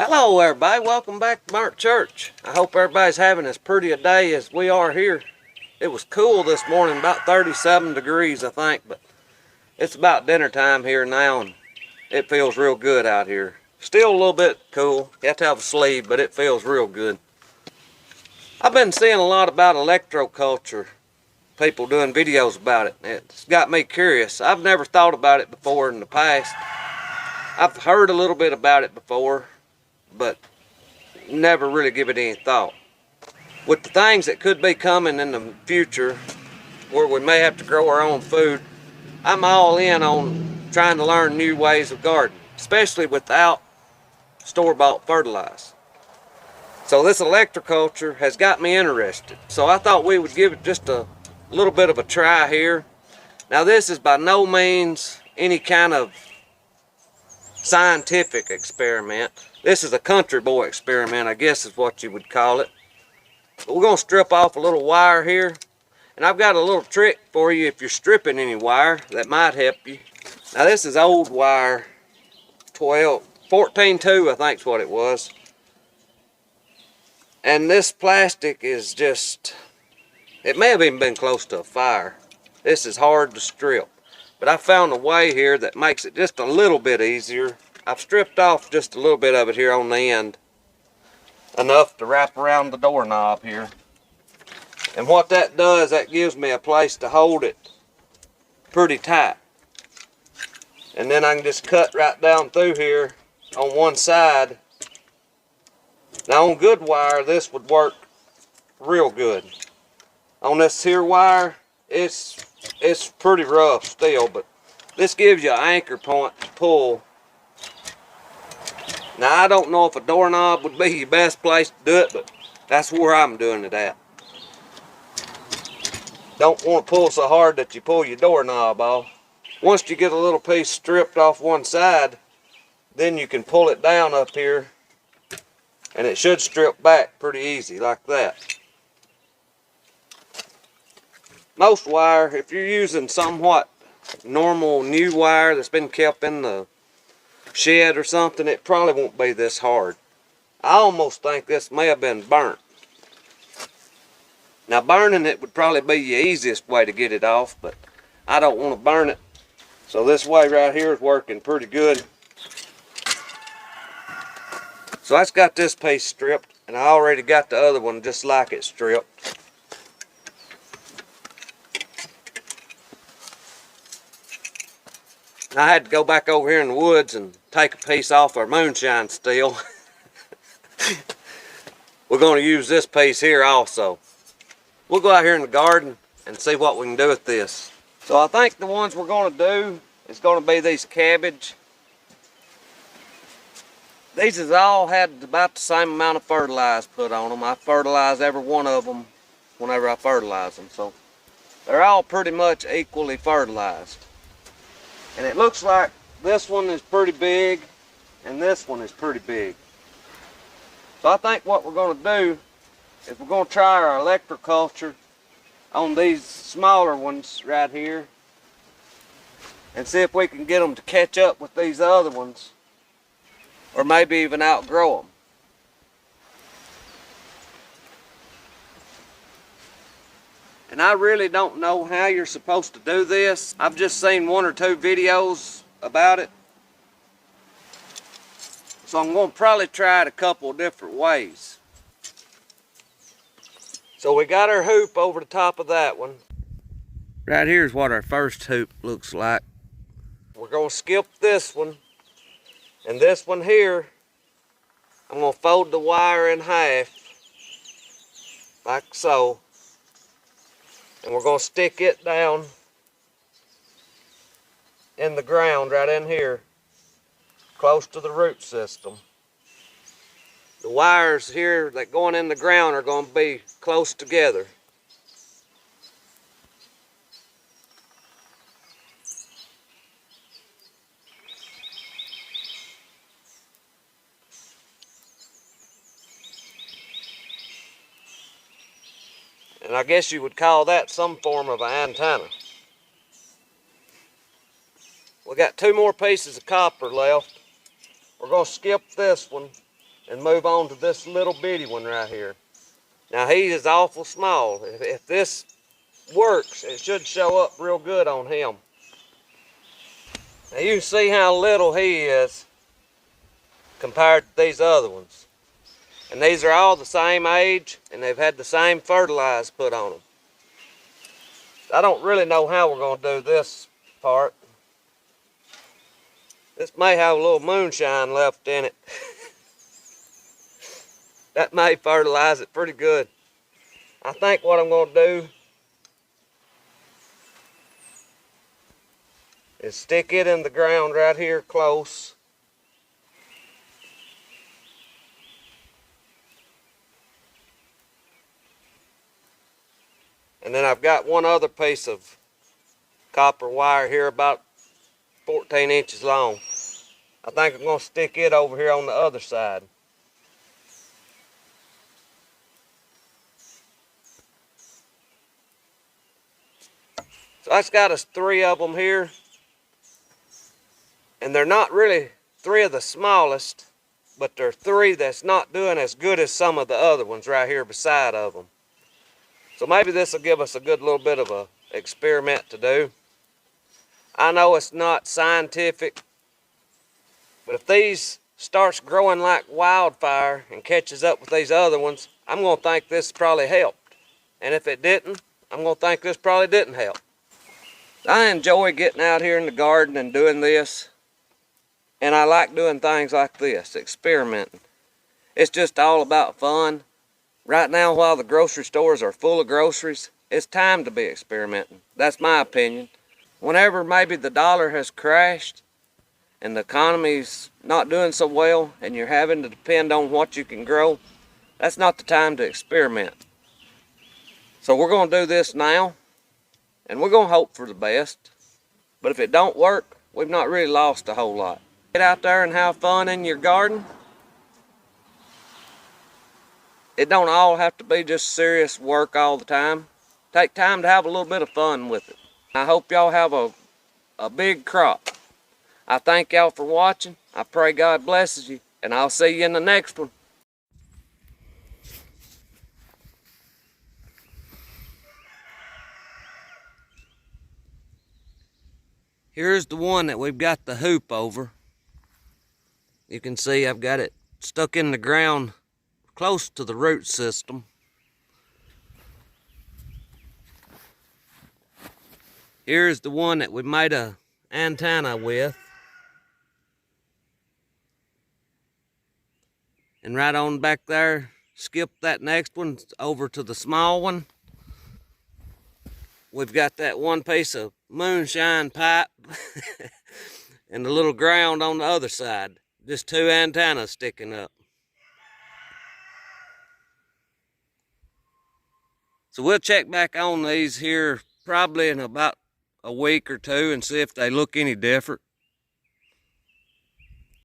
Hello everybody, welcome back to Burnt Church. I hope everybody's having as pretty a day as we are here. It was cool this morning, about 37 degrees I think, but it's about dinner time here now and it feels real good out here. Still a little bit cool, you have to have a sleeve, but it feels real good. I've been seeing a lot about electroculture, people doing videos about it. It's got me curious. I've never thought about it before in the past. I've heard a little bit about it before, but never really give it any thought. With the things that could be coming in the future, where we may have to grow our own food, I'm all in on trying to learn new ways of gardening, especially without store-bought fertilizer. So this electroculture has got me interested. So I thought we would give it just a little bit of a try here. Now this is by no means any kind of scientific experiment. This is a country boy experiment, I guess is what you would call it. But we're going to strip off a little wire here. And I've got a little trick for you if you're stripping any wire that might help you. Now this is old wire, 14.2 I think is what it was. And this plastic is just, it may have even been close to a fire. This is hard to strip. But I found a way here that makes it just a little bit easier. I've stripped off just a little bit of it here on the end. Enough to wrap around the doorknob here. And what that does, that gives me a place to hold it pretty tight. And then I can just cut right down through here on one side. Now on good wire, this would work real good. On this here wire, it's pretty rough still, but this gives you an anchor point to pull. Now I don't know if a doorknob would be your best place to do it, but that's where I'm doing it at. Don't want to pull so hard that you pull your doorknob off. Once you get a little piece stripped off one side, then you can pull it down up here and it should strip back pretty easy like that. Most wire, if you're using somewhat normal new wire that's been kept in the shed or something, it probably won't be this hard. I almost think this may have been burnt. Now burning it would probably be the easiest way to get it off, but I don't want to burn it. So this way right here is working pretty good. So that's got this piece stripped, and I already got the other one just like it stripped. I had to go back over here in the woods and take a piece off our moonshine still. We're going to use this piece here also. We'll go out here in the garden and see what we can do with this. So I think the ones we're going to do is going to be these cabbage. These has all had about the same amount of fertilizer put on them. I fertilize every one of them whenever I fertilize them. So they're all pretty much equally fertilized. And it looks like this one is pretty big and this one is pretty big. So I think what we're going to do is we're going to try our electroculture on these smaller ones right here and see if we can get them to catch up with these other ones or maybe even outgrow them. And I really don't know how you're supposed to do this. I've just seen one or two videos about it. So I'm going to probably try it a couple of different ways. So we got our hoop over the top of that one. Right here is what our first hoop looks like. We're going to skip this one. And this one here, I'm going to fold the wire in half. Like so. And we're going to stick it down in the ground right in here, close to the root system. The wires here that going in the ground are going to be close together. And I guess you would call that some form of an antenna. We got two more pieces of copper left. We're going to skip this one and move on to this little bitty one right here. Now he is awful small. If this works, it should show up real good on him. Now you can see how little he is compared to these other ones. And these are all the same age, and they've had the same fertilizer put on them. I don't really know how we're going to do this part. This may have a little moonshine left in it. That may fertilize it pretty good. I think what I'm going to do is stick it in the ground right here close. And then I've got one other piece of copper wire here about 14 inches long. I think I'm going to stick it over here on the other side. So that's got us 3 of them here. And they're not really 3 of the smallest, but they're 3 that's not doing as good as some of the other ones right here beside of them. So maybe this will give us a good little bit of a experiment to do. I know it's not scientific, but if these starts growing like wildfire and catches up with these other ones, I'm going to think this probably helped. And if it didn't, I'm going to think this probably didn't help. I enjoy getting out here in the garden and doing this. And I like doing things like this, experimenting. It's just all about fun. Right now, while the grocery stores are full of groceries, it's time to be experimenting. That's my opinion. Whenever maybe the dollar has crashed and the economy's not doing so well and you're having to depend on what you can grow, that's not the time to experiment. So we're going to do this now, and we're going to hope for the best. But if it don't work, we've not really lost a whole lot. Get out there and have fun in your garden. It don't all have to be just serious work all the time. Take time to have a little bit of fun with it. I hope y'all have a big crop. I thank y'all for watching. I pray God blesses you, and I'll see you in the next one. Here's the one that we've got the hoop over. You can see I've got it stuck in the ground close to the root system. Here's the one that we made a antenna with. And right on back there, skip that next one over to the small one. We've got that one piece of moonshine pipe and the little ground on the other side. Just 2 antennas sticking up. So we'll check back on these here probably in about a week or 2 and see if they look any different.